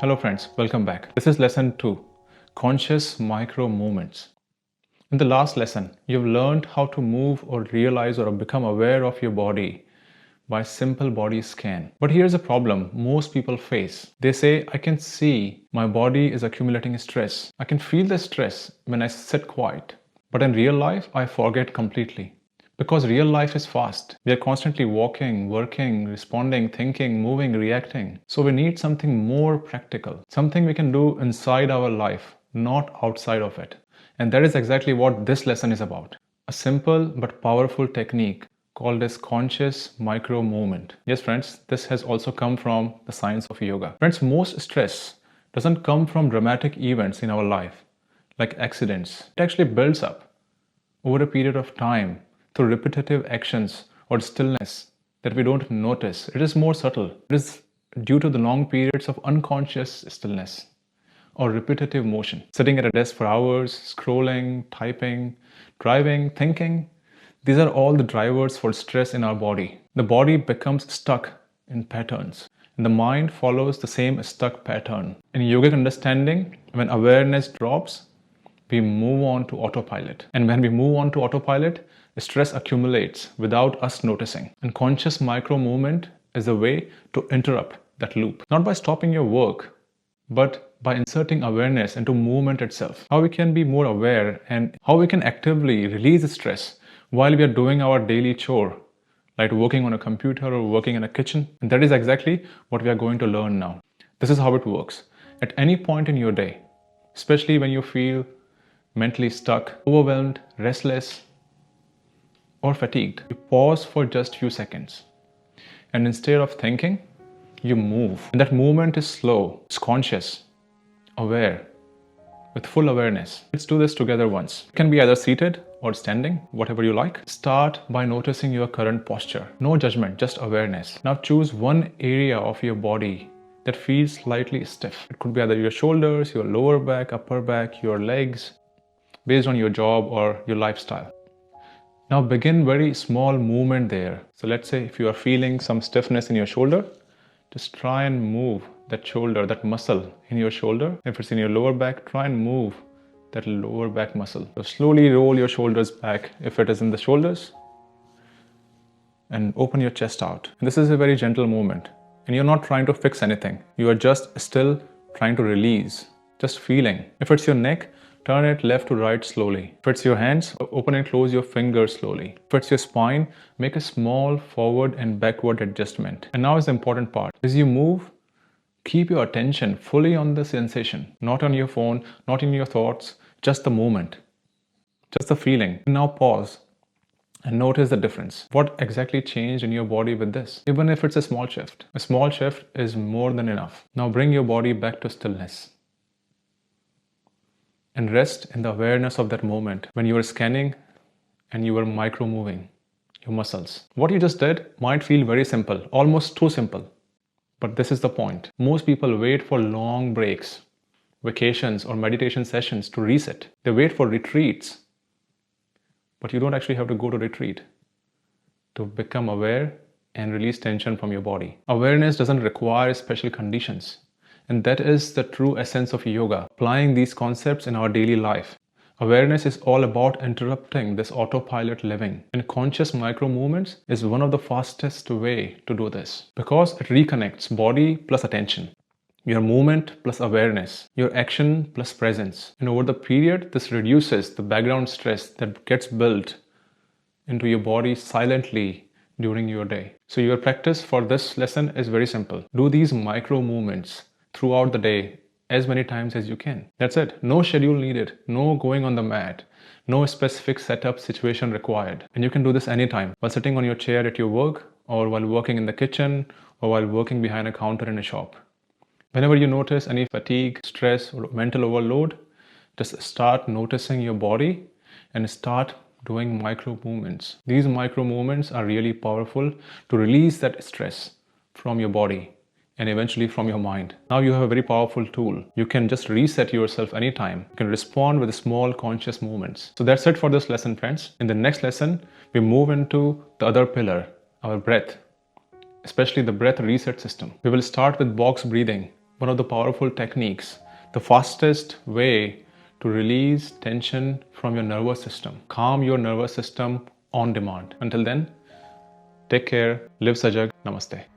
Hello friends, welcome back. This is lesson 2, conscious micro movements. In the last lesson, you've learned how to move or realize or become aware of your body by simple body scan. But here's a problem most people face. They say, I can see my body is accumulating stress. I can feel the stress when I sit quiet. But in real life, I forget completely. Because real life is fast. We are constantly walking, working, responding, thinking, moving, reacting. So we need something more practical. Something we can do inside our life, not outside of it. And that is exactly what this lesson is about. A simple but powerful technique called as conscious micro movement. Yes friends, this has also come from the science of yoga. Friends, most stress doesn't come from dramatic events in our life, like accidents. It actually builds up over a period of time through repetitive actions or stillness that we don't notice. It is more subtle. It is due to the long periods of unconscious stillness or repetitive motion. Sitting at a desk for hours, scrolling, typing, driving, thinking. These are all the drivers for stress in our body. The body becomes stuck in patterns, and the mind follows the same stuck pattern. In yogic understanding, when awareness drops, we move on to autopilot. And when we move on to autopilot, stress accumulates without us noticing. And conscious micro movement is a way to interrupt that loop. Not by stopping your work, but by inserting awareness into movement itself. How we can be more aware and how we can actively release stress while we are doing our daily chore, like working on a computer or working in a kitchen. And that is exactly what we are going to learn now. This is how it works. At any point in your day, especially when you feel mentally stuck, overwhelmed, restless, or fatigued, you pause for just a few seconds. And instead of thinking, you move. And that movement is slow, it's conscious, aware, with full awareness. Let's do this together once. You can be either seated or standing, whatever you like. Start by noticing your current posture. No judgment, just awareness. Now choose one area of your body that feels slightly stiff. It could be either your shoulders, your lower back, upper back, your legs, based on your job or your lifestyle. Now begin very small movement there. So let's say if you are feeling some stiffness in your shoulder, just try and move that shoulder, that muscle in your shoulder. If it's in your lower back, try and move that lower back muscle. So slowly roll your shoulders back if it is in the shoulders and open your chest out. And this is a very gentle movement. And you're not trying to fix anything. You are just still trying to release, just feeling. If it's your neck, turn it left to right slowly. If it's your hands, open and close your fingers slowly. If it's your spine, make a small forward and backward adjustment. And now is the important part. As you move, keep your attention fully on the sensation, not on your phone, not in your thoughts, just the movement, just the feeling. And now pause and notice the difference. What exactly changed in your body with this? Even if it's a small shift is more than enough. Now bring your body back to stillness. And rest in the awareness of that moment when you are scanning and you are micro moving your muscles. What you just did might feel very simple, almost too simple. But this is the point. Most people wait for long breaks, vacations or meditation sessions to reset. They wait for retreats. But you don't actually have to go to retreat to become aware and release tension from your body. Awareness doesn't require special conditions. And that is the true essence of yoga, applying these concepts in our daily life. Awareness is all about interrupting this autopilot living. And conscious micro movements is one of the fastest way to do this because it reconnects body plus attention, your movement plus awareness, your action plus presence. And over the period, this reduces the background stress that gets built into your body silently during your day. So your practice for this lesson is very simple. Do these micro movements throughout the day as many times as you can. That's it. No schedule needed. No going on the mat. No specific setup situation required. And you can do this anytime while sitting on your chair at your work or while working in the kitchen or while working behind a counter in a shop. Whenever you notice any fatigue, stress or mental overload, just start noticing your body and start doing micro movements. These micro movements are really powerful to release that stress from your body and eventually from your mind. Now you have a very powerful tool. You can just reset yourself anytime. You can respond with small conscious movements. So that's it for this lesson, friends. In the next lesson, we move into the other pillar, our breath, especially the breath reset system. We will start with box breathing one of the powerful techniques, the fastest way to release tension from your nervous system. Calm your nervous system on demand. Until then, take care, live Sajag, namaste.